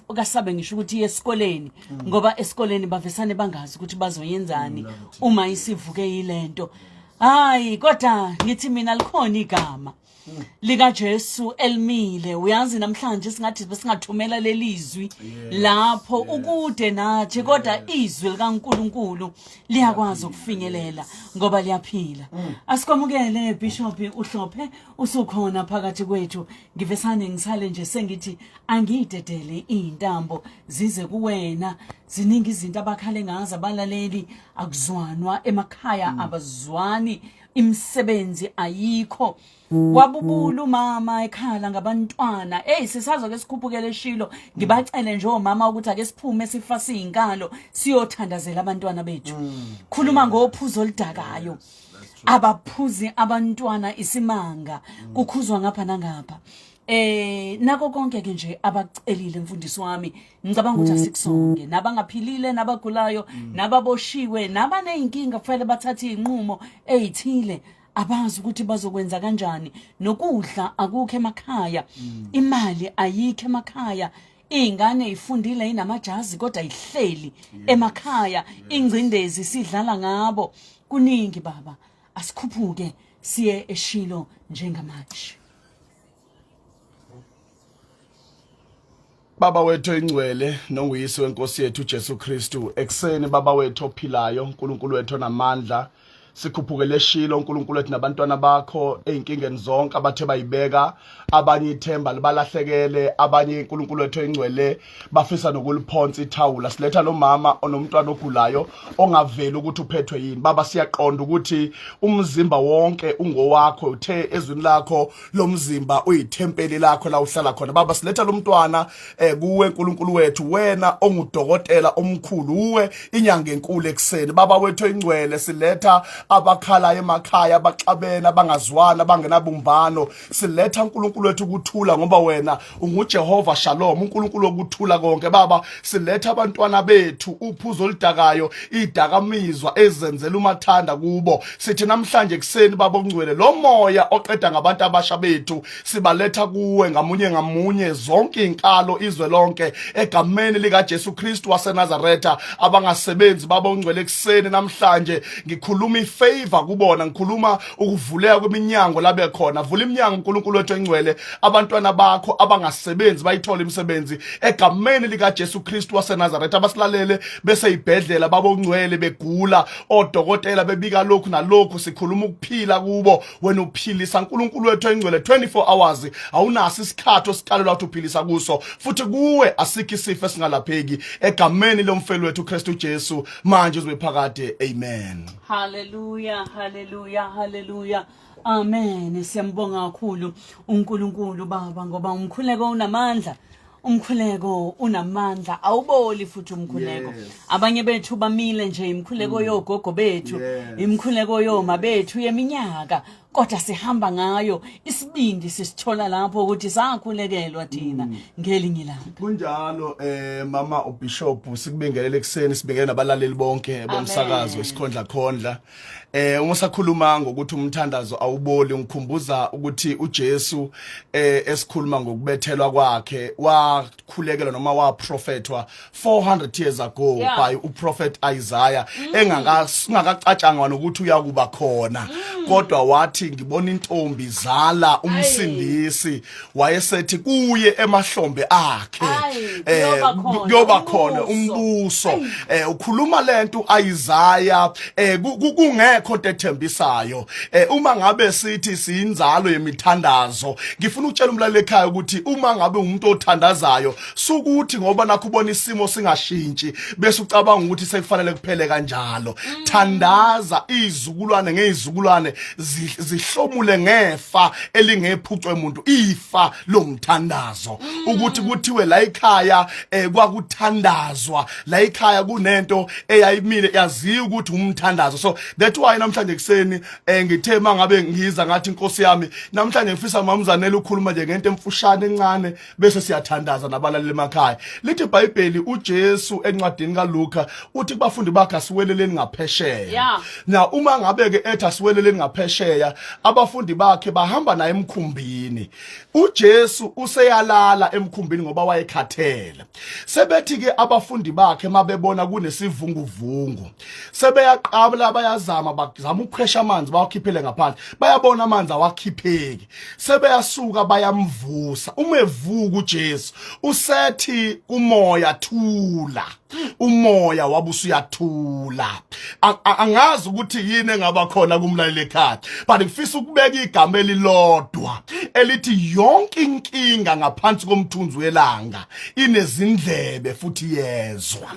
okasabe ngisho ukuthi esikoleni ngoba esikoleni bavesane bangazi ukuthi bazoyenzani uma isivuke yilento. Hayi kodwa ngithi mina likhona igama lika Jesu elimile. Uyazi namhlanje singathi besingathumela lelizwi lapho ukude nathi kodwa izwi likaNkuluNkulu liyakwazi ukufinyelela ngoba liyaphila. Asikwamukele Bishop uHlophe usukhona phakathi kwethu. Ngivesane ngisale nje sengithi angidedele intambo zize kuwena. Ziningi izinto abakhale ngazo abalaleli akuzwanwa emakhaya abazwani imisebenzi ayikho. Wabubula umama ekhala ngabantwana. Sisazo ke sikhuphukele eshilo. Ngibacele nje omama ukuthi ake siphume sifase izinkalo siyothandazela abantwana bethu. Khuluma ngophuzo olidakayo. Abaphuzi abantwana isimanga kukhuzwa ngapha nangapha. Nako konke ke nje abacelile mfundisi wami ngicabanga ukuthi asikusonke nabangaphilile nabagulayo nababoshiwe nabaneyinkinga kufanele bathathe izinqumo ezithile abazi ukuthi bazokwenza kanjani. Nokudla akukho emakhaya, imali ayikho emakhaya, ingane ifundile inamajazi kodwa ihleli emakhaya, ingcindezi sidlala ngabo. Kuningi baba, asikhuphuke siye eshilo njengamanje. Baba wethu ingcwele nonguyise wenkosi yethu Jesu Kristu, ekseni baba wethu ophilayo, uNkulunkulu wethu onamandla, sikhuphukele eshilo uNkulunkulu wethu nabantwana bakho ezinkingeni zonke abathe bayibeka, abanye ithemba libalahlekele, abanye uNkulunkulu wethu engcwele bafisa nokuliphonsa ithawula. Siletha lo mama onomntwana ogulayo ongaveli ukuthi uphethwe yini. Baba siyaqonda ukuthi umzimba wonke ungowakho, uthe ezwini lakho lomzimba uyithempeli lakho la uhlala khona. Baba siletha lo mntwana kuwe uNkulunkulu wethu, wena ongudokotela omkhulu, uwe inyanga enkulu ekseni. Baba wethu engcwele siletha abakhala emakhaya abaxabena bangazwana bangenabumbano. Siletha uNkulunkulu wethu ukuthula ngoba wena unguJehova Shalom, uNkulunkulu wokuthula konke. Baba siletha abantwana bethu uphuzo olidakayo, idakamizwa ezenzela umathanda kubo. Sithi namhlanje ekseni baba ongcwele lo moya oqeda ngabantu abasha bethu sibaletha kuwe ngamunye ngamunye, zonke inkalo izwe lonke egameni lika Jesu Kristu waseNazaretha. Abangasebenzi baba ongcwele ekseni namhlanje ngikhuluma favor kubona, ngikhuluma ukuvuleka kweminyango labe khona. Vula iminyango uNkulunkulu wethu engcwele, abantwana bakho abangasebenzi bayithola imisebenzi egameni lika Jesu Kristu waseNazaretha. Abasilalele bese ibhedlela baba ongcwele begula, odokotela bebika lokhu nalokhu, sikhuluma ukuphila kubo. Wena uphilisa uNkulunkulu wethu engcwele 24 hours, awunasi isikhathi osikalelwa ukuthi uphilisa kuso, futhi kuwe asikho isifo esingalapheki egameni lomfelo wethu Kristu Jesu manje uzwe phakade. Amen. Hallelujah, hallelujah, hallelujah. Amen. Siyambonga kakhulu uNkulunkulu baba ngoba umkhuleko unamandla. Umkhuleko unamandla, awuboli futhi umkhuleko. Abanye bethu bamile nje imkhuleko yogogo bethu, imkhuleko yoma bethu yeminyaka, kodwa sihamba ngayo isibindi sisithola lapho ukuthi sakhulekelwa thina ngelinye ilanga. Kunjalo mama uBishop sikubingelele ekseni, sibingelele nabalaleli bonke bomsakazo wesikhondla khondla. Uma sakhuluma ngokuthi umthandazo awuboli, ngikhumbuza ukuthi uJesu esikhuluma ngokubethelwa kwakhe wakhulekelwa noma waprofethwa 400 years ago by uProphet Isaiah, engakacatshangwa nokuthi uyakuba khona, kodwa wathi ngibona intombi zala umsindisi, wayesethi kuye emahlombe akhe kuyoba khona umbuso. Ukhuluma lento Isaiah kungekho ethembisayo. Uma ngabe sithi siyinzalo yemithandazo, ngifuna ukutshela umlaleli ekhaya ukuthi uma ngabe umuntu othandazayo sukuthi ngoba nakho ubona isimo singashintshi bese ucabanga ukuthi sekufanele kuphele kanjalo. Thandaza izizukulwane ngezizukulwane zihlomule ngefa elingephucwe umuntu, ifa lomthandazo, ukuthi kuthiwe la ekhaya kwakuthandazwa, la ekhaya kunento eyayimile yaziwa ukuthi umthandazo. So that's why namhlanje ekseni ngithe mangabe ngiza ngathi inkosi yami namhlanje ngifisa mamzanele ukukhuluma nje ngento emfushane encane bese siyathandaza nabalaleli emakhaya. Lithi iBhayibheli uJesu encwadini kaLuka uthi kubafundi bakhe asiweleleni ngaphesheya. Na uma ngabe ke ethi asiweleleni ngaphesheya, abafundi bakhe bahamba naye emkhumbini. uJesu useyalala emkhumbini ngoba wayekhathele. Sebethi ke abafundi bakhe mabebona kunesivunguvungu, sebeyaqabula bayazama ukukhwesha amanzi bawakhiphele ngaphandle, bayabona amanzi awakhipheki, sebeyasuka bayamvusa. Uma evuka uJesu usethi umoya thula, umoya wabusuyathula. Angazi ukuthi yini engaba khona kumlaleli ekhaya, but ngifisa ukubeka igama elilodwa elithi yonke inkinga ngaphansi komthunzi welanga inezindlebe futhi yezwa.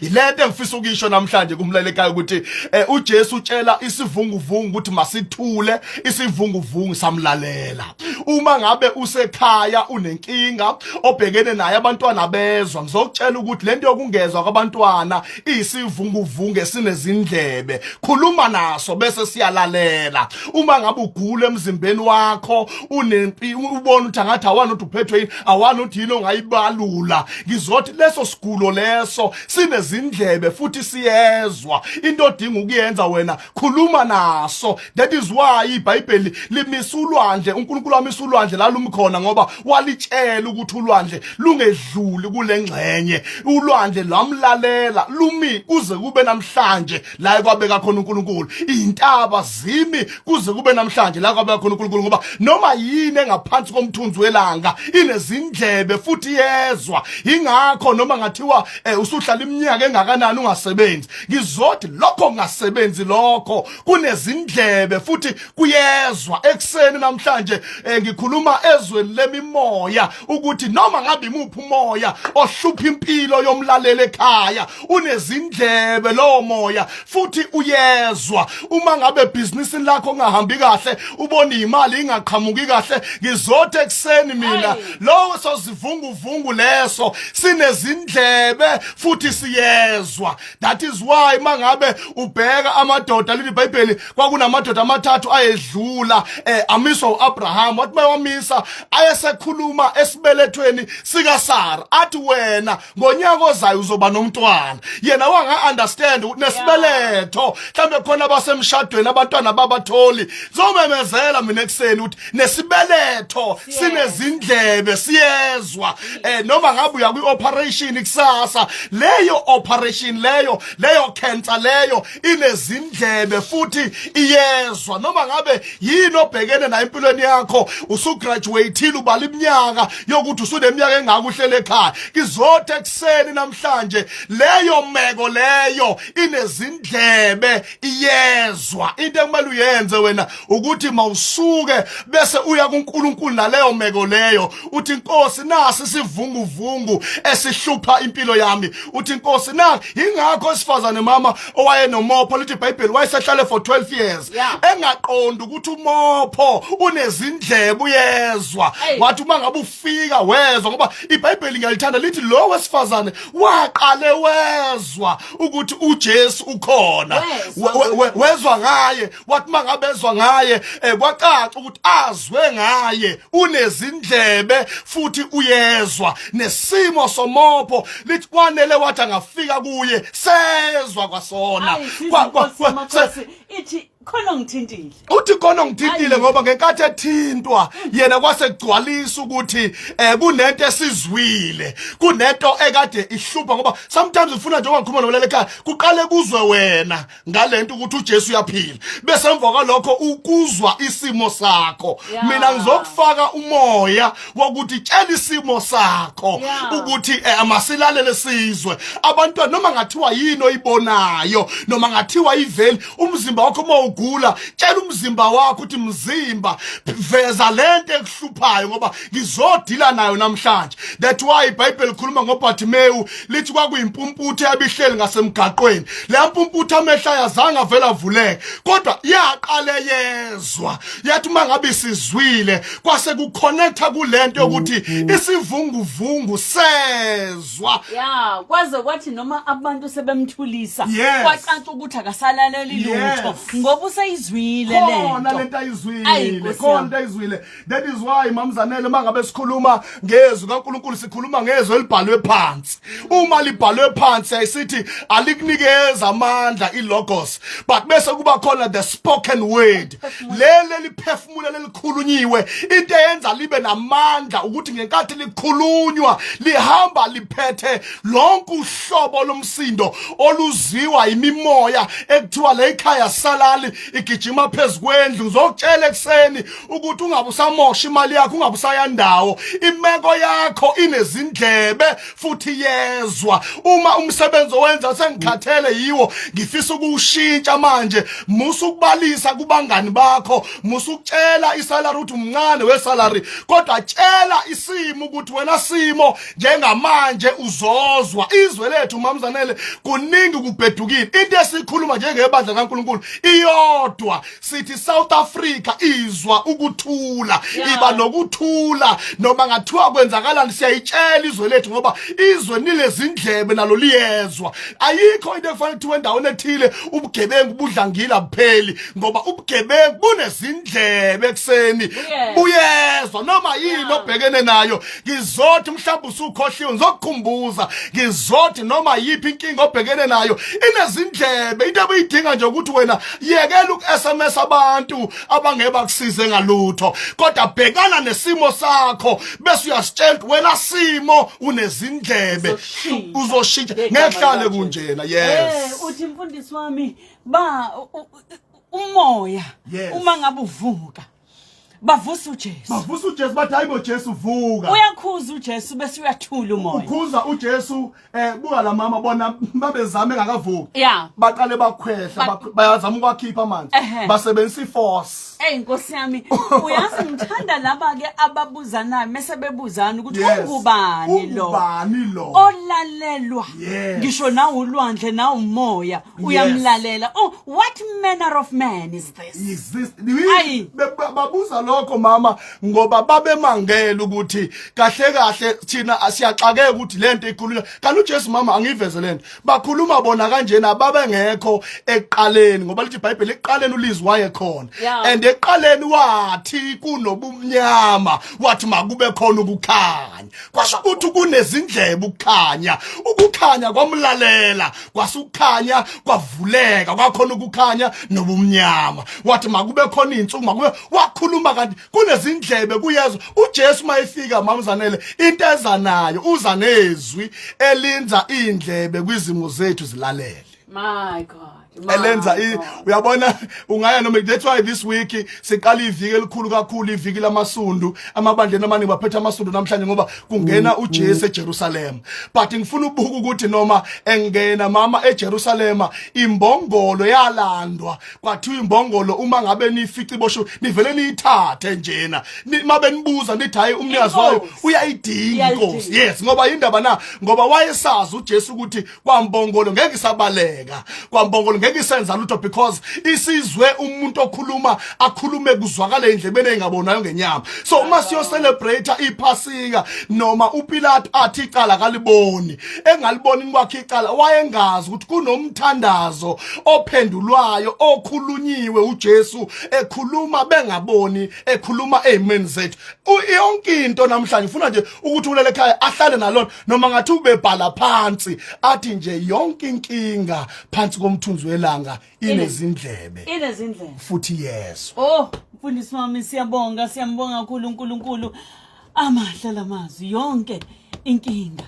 Ilento engifisa ukisho namhlanje kumlaleli ekhaya ukuthi uJesu utshela isivunguvungu ukuthi masithule, isivunguvungu samlalela. Uma ngabe usekhaya unenkinga obhekene naye abantwana bezwa, ngizokutshela ukuthi lento yokungezwa kwabantwana isivunguvungu sinezindlebe. Khuluma naso bese siyalalela. Uma ngabe ugula emzimbeni wakho unempi, ubona ukuthi angathi awani ukuthi uphethwe yini, awani ukuthi yini ongayibalula, ngizothi leso sigulo leso sinezindlebe futhi siyezwa. Into odinga ukuyenza wena khuluma naso. That is why iBhayibheli limisa ulwandle, uNkulunkulu wamisa ulwandle la lumkhona ngoba walitshela ukuthi ulwandle lungedluli kule ngxenye. Ulwandle lamlalela lumi kuze kube namhlanje la kwabeka khona uNkulunkulu. Izintaba zimi kuze kube namhlanje la kwabeka khona uNkulunkulu ngoba noma yini engaphansi komthunzi welanga inezindlebe futhi yezwa. Ingakho noma ngathiwa usuhlala iminyaka engakanani ungasebenzi, ngizothi lokho ungasebenzi lokho kunezindlebe futhi kuyezwa. Ekseni namhlanje ngikhuluma ezweni lemimoya ukuthi noma ngabe imuphi umoya ohlupha impilo yomlaleli ekhaya unezindlebe lo moya futhi uyezwa. Uma ngabe business lakho ungahambi kahle, ubona imali ingaqhamuki kahle, ngizothi ekseni mina lo sozivunguvungu leso sinezindlebe futhi siyezwa. That is why mangabe ubheka amadoda liBhayibheli kwakunamadoda amathathu ayedlula amiswa uAbraham, wathi mayamisa ayesekhuluma esibelethweni sika Sara athi wena ngonyaka ozayo uzoba nomntwana. Yena wanga understand ukuthi nesibeletho mhlambe khona abasemshadweni abantwana babatholi. Zomemezela mina ekseni ukuthi nesibeletho sinezindlebe siyezwa. Noma ngabe uya kwi-operation kusasa, leyo operation leyo cancer leyo inezindlebe futhi iyezwa. Noma ngabe yini obhekene na empilweni yakho, usugraduateile ubala iminyaka yokuthi usuneminyaka engakuhlele ekhaya, ngizothi ekseni namhlanje leyo meko leyo inezindlebe iyezwa. Into ekumele uyenze wena ukuthi mawusuke bese uya kuNkulunkulu naleyo meko leyo, uthi Nkosi nasi sivunguvungu esihlupha impilo yami. Uthi Nkosi na ingakho sifazane mama owayenomopho lithi iBhayibheli wayesehlale for 12 years engaqondi ukuthi umopho unezindlebe uyezwa. Wathi uma ngabe ufika wezwa ngoba iBhayibheli ngiyalithanda lithi lo wesifazane waqale wezwa ukuthi uJesu ukhona. Wezwa ngaye, wathi mangabe ezwa ngaye kwacaca ukuthi azwe ngaye unezindlebe futhi uyezwa. Nesimo somopho lithi kwanele wathi angafika kuye sezwa kwasona. Ithi khona ngithintile. Uthi khona ngithintile ngoba ngenkathi ethintwa yena kwasegcwalisa ukuthi kunento esizwile, kunento ekade ihlupha ngoba sometimes ufuna nje ungakhuluma nomlaleli ekhaya kuqale kuzwe wena ngalento ukuthi uJesu uyaphila, bese emva kwalokho ukuzwa isimo sakho. Mina ngizokufaka umoya wokuthi tshela isimo sakho ukuthi amasilalele sizwe. Abantwana noma ngathiwa yini oyibonayo, noma ngathiwa iveli umzimba wakho ugula, tshela umzimba wakho uthi mzimba veza lento ekuhluphayo ngoba ngizodila nayo namhlanje. That's why iBhayibheli likhuluma ngoBhartimeyu lithi kwakuyimpumputhe yabihleli ngasemgaqweni. Le mpumputhe amehla yazange avela avuleke kodwa yaqale yezwa. Yathi mangabe sizwile kwase kuconnecta kulento yokuthi isivunguvungu sezwa. Kwaze kwathi noma abantu sebemthulisa kwacaca ukuthi akasalaleli lutho ngoba ngoba usayizwile khona lento ayizwile khona into ayizwile. That is why mamzanele mangabe sikhuluma ngezwi kaNkulunkulu sikhuluma ngezwi elibhalwe phansi. Uma libhalwe phansi ayisithi alikunikeza amandla ilogos, but bese kuba khona the spoken word, lele liphefumula lelikhulunyiwe, into eyenza libe namandla ukuthi ngenkathi likhulunywa lihamba liphethe lonke uhlobo lomsindo oluziwa imimoya ekuthiwa le ikhaya salali igijima phezukwendlu. Ngizokutshela ekseni ukuthi ungabe usamosha imali yakho, ungabe usayandawo, imeko yakho inezindlebe futhi yezwa. Uma umsebenzi owenza sengikhathele yiwo, ngifisa ukuwushintsha manje, musu ukubalisa kubangani bakho, musu ukutshela isalary ukuthi umncane wesalary, kodwa tshela isimo ukuthi wena simo njengamanje uzozwa. Izwe lethu mamzanele kuningi kubhedukile. Into esikhuluma njengebandla kaNkulunkulu iyodwa, sithi South Africa izwa ukuthula, iba nokuthula noma ngathiwa kwenzakalani siyayitshela izwe lethu ngoba izwe nilezindlebe nalo liyezwa. Ayikho into efanele ukuthi endaweni ethile ubugebengu budlangila kupheli, ngoba ubugebengu bunezindlebe ekseni buyezwa noma yini obhekene nayo. Ngizothi mhlawumbe usukhohliwe ngizokukhumbuza, ngizothi noma yipi inkinga obhekene nayo inezindlebe. Into ebuyidinga nje ukuthi wena yekela uku-SMS abantu abangeba kusize ngalutho, kodwa bhekana nesimo sakho bese uyasitshela wena simo unezindlebe uzoshintsha. Ngehlale kunjena. Yes, uthi mfundisi wami ba umoya uma ngabe uvuka bavusa uJesu. Bavusa uJesu bathi hayibo Jesu vuka. Uyakhuza uJesu bese uyathula umoya. Ukhuza uJesu buka la mama bona babezama engakavuki. Yeah. Baqale bakhwehla bayazama ukwakhipha amanzi. Basebenzisa iforce. Nkosi yami, uyazi ngithanda laba ke ababuzanayo mase bebuzana ukuthi ungubani lo. Ungubani lo? Olalelwa. Ngisho na ulwandle na umoya uyamlalela. Oh, what manner of man is this? Is this? Babuza lokho mama ngoba babemangela ukuthi kahle kahle thina asiyaxakeka ukuthi lento ikhulunywa. Kanti uJesu mama angiveze lento. Bakhuluma bona kanjena babengekho eqaleni ngoba lithi iBhayibheli eqaleni ulizwi wayekhona. And eqaleni wathi kunobumnyama, wathi makube khona ukukhanya. Kwasho ukuthi kunezindlebe ukukhanya. Ukukhanya kwamlalela, kwasukhanya kwavuleka, kwakhona ukukhanya nobumnyama. Wathi makube khona insuku, makube wakhuluma kanti kunezindlebe kuyezwa. uJesu mayefika mamzanele into eza nayo uza nezwi elinza indlebe kwizimo zethu zilalele. My God. Elenza uyabona ungaya noma. That's why this week siqala iviki elikhulu kakhulu, iviki lamasundu. Amabandla amaningi baphethe amasundu namhlanje ngoba kungena uJesu eJerusalem. But ngifuna ubuka ukuthi noma engena mama eJerusalem imbongolo yalandwa. Kwathiwa imbongolo uma ngabe nifica ibosho nivele niyithathe njena. Mabe nibuza nithi hayi umnikazi wayo uyayidinga inkosi. Yes, ngoba indaba na ngoba wayesazi uJesu ukuthi kwambongolo ngeke isabaleka, kwambongolo ngisenza lutho because isizwe umuntu okhuluma akhulume kuzwakala endlebeni engabonayo ngenyama. So uma siyo celebrate iPhasika noma uPilato athi icala kaliboni, engaliboni kwakhe icala, wayengazi ukuthi kunomthandazo ophendulwayo okhulunyiwe uJesu ekhuluma bengaboni, ekhuluma amen zethu. Yonke into namhlanje ufuna nje ukuthi ulele ekhaya ahlale nalona noma ngathi ubebhala phansi athi nje yonke inkinga phansi komthunzi welanga inezindlebe futhi yeso. Oh mfundisi wami siyabonga kakhulu uNkulunkulu amahla amazwi yonke inkinga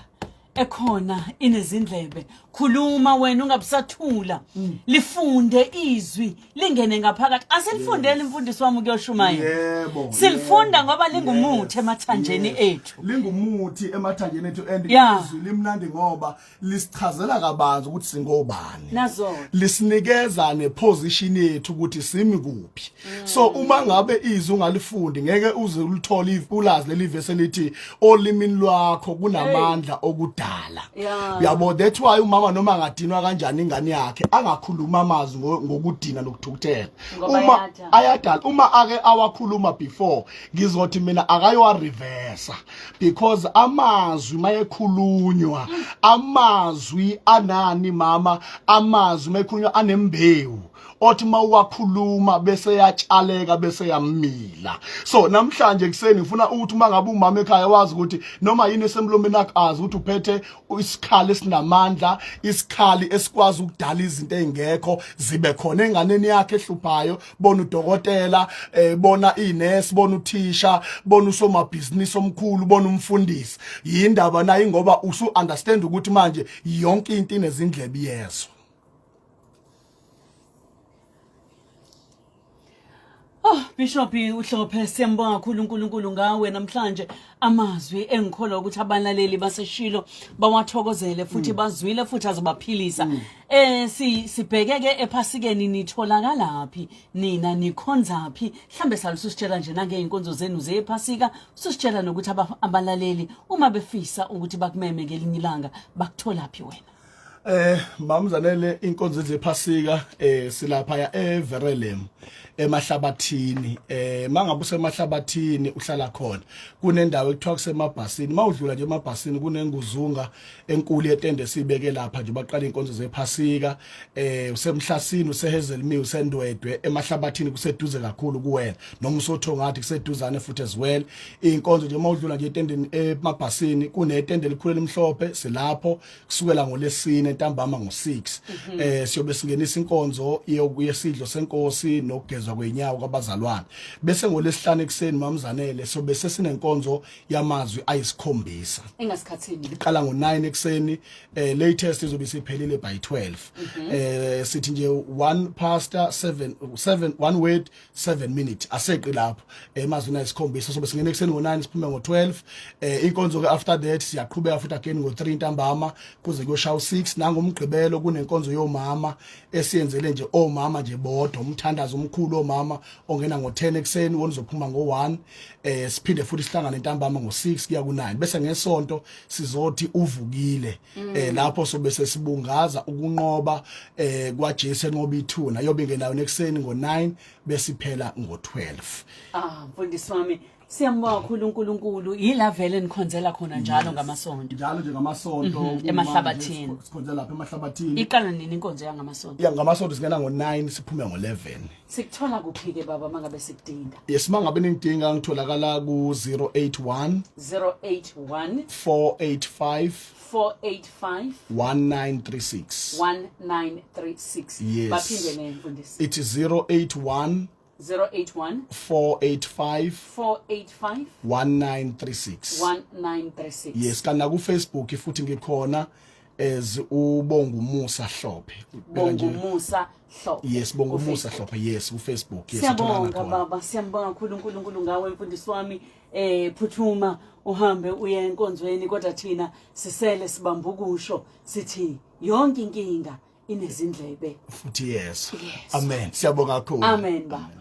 ekhona inezindlebe. Khuluma wena ungabusathula, lifunde izwi lingene ngaphakathi. Asilifundele imfundiso wami kuyoshumayela. Yebo. Silifunda ngoba lingumuthi emathanjeni ethu. Lingumuthi emathanjeni ethu and izwi limnandi ngoba lisichazela kabanzi ukuthi singobani. Nazo. Lisinikeza neposition yethu ukuthi simi kuphi. So uma ngabe izwi ungalifundi ngeke uze ulithole ulazi lelivese lithi olimini lwakho kunamandla okudala. Uyabo, that's why mama noma ngadinwa kanjani ingane yakhe angakhuluma amazwi ngokudina nokuthukuthela. Uma ayadala uma ake awakhuluma before ngizothi mina akayowa reverse because amazwi mayekhulunywa, amazwi anani mama, amazwi mayekhulunywa anembewu. othi mawuwakhuluma bese yatshaleka bese yamila. So namhlanje kuseni ngifuna ukuthi uma ngabe umama ekhaya wazi ukuthi noma yini esemlomeni akhe azi ukuthi uphethe isikhali esinamandla, isikhali esikwazi ukudala izinto ezingekho zibe khona enganeni yakhe ehluphayo. Bona udokotela, bona inesi, bona uthisha, bona usomabhizinisi omkhulu, bona umfundisi. Yindaba nayo ngoba usu understand ukuthi manje yonke into inezindlebe yezwa. Bishop Hlophe, siyambonga kakhulu uNkulunkulu ngawe namhlanje. Amazwi engikholwa ukuthi abalaleli baseshilo bawathokozele futhi bazwile futhi azobaphilisa. Sibhekeke ephasikeni nitholakalaphi nina nikhonzaphi? Mhlambe salusitshela nje ngeinkonzo zenu zephasika, usitshela nokuthi abalaleli uma befisa ukuthi bakumeme ngelinye ilanga bakutholapi wena. Mamzanele inkonzo zephasika silapha ya Everelem emahlabathini. Mangabe usemahlabathini uhlala khona kunendawo ekuthiwa kusemabhasini. Mawudlula nje emabhasini kunenguzunga enkulu yetende sibeke lapha nje baqala inkonzo zephasika. Usemhlasini, useHazelmead, usendwedwe, emahlabathini kuseduze kakhulu kuwena, noma usothongathi kuseduzane futhi as well. Inkonzo nje mawudlula nje etendeni emabhasini kunetende elikhulu elimhlophe silapho kusukela ngolesine entambama ngo6. Siyobe singenisa inkonzo yesidlo senkosi nokugezwa kwenyawo kwabazalwane. Bese ngolesihlanu ekseni mamzanele sobe sesinenkonzo yamazwi ayisikhombisa. Engasikhathini. Iqala ngo9 ekseni, latest izobe siphelile by 12. Sithi nje one pastor 7 one word 7 minutes aseqi lapho. Amazwi ayisikhombisa sobe singena ekseni ngo9 siphume ngo12. Inkonzo ke after that siyaqhubeka futhi again ngo3 ntambama kuze kuyoshaya u6. Nangomgqibelo kunenkonzo yomama esiyenzele nje omama nje bodwa, umthandazo omkhulu omama ongena ngo10 ekseni wonizophuma ngo1. Siphinde futhi sihlangane ntambama ngo6 kuya ku9. Bese ngesonto sizothi uvukile. Lapho sobe sesibungaza ukunqoba kwaJesu enqoba ithuna yobe ngenayo nekseni ngo9 bese iphela ngo12. Mfundisi wami, siyambonga kakhulu uNkulunkulu. Yila vele nikhonzela khona njalo ngamasonto. Njalo nje ngamasonto emahlabathini. Sikhonzela lapha emahlabathini. Iqala nini inkonzo yangamasonto? Ngamasonto singena ngo9 siphume ngo11. Sikuthola kuphi ke baba mangabe sikudinga? Yes, mangabe ningidinga ngitholakala ku 081 485 1936. Baphinde nene mfundisi. It is 081 485 1936. Yes, kana ku Facebook futhi ngikhona as uBongumusa Hlophe. Bongumusa Hlophe. Yes, Bongumusa Hlophe. Yes, ku Facebook. Yes, siyabonga baba, siyambonga kakhulu uNkulunkulu ngawe mfundisi wami. Phuthuma uhambe uye enkonzweni kodwa thina sisele sibamba ukusho sithi yonke inkinga inezindlebe futhi yes. Amen. Siyabonga kakhulu. Amen baba.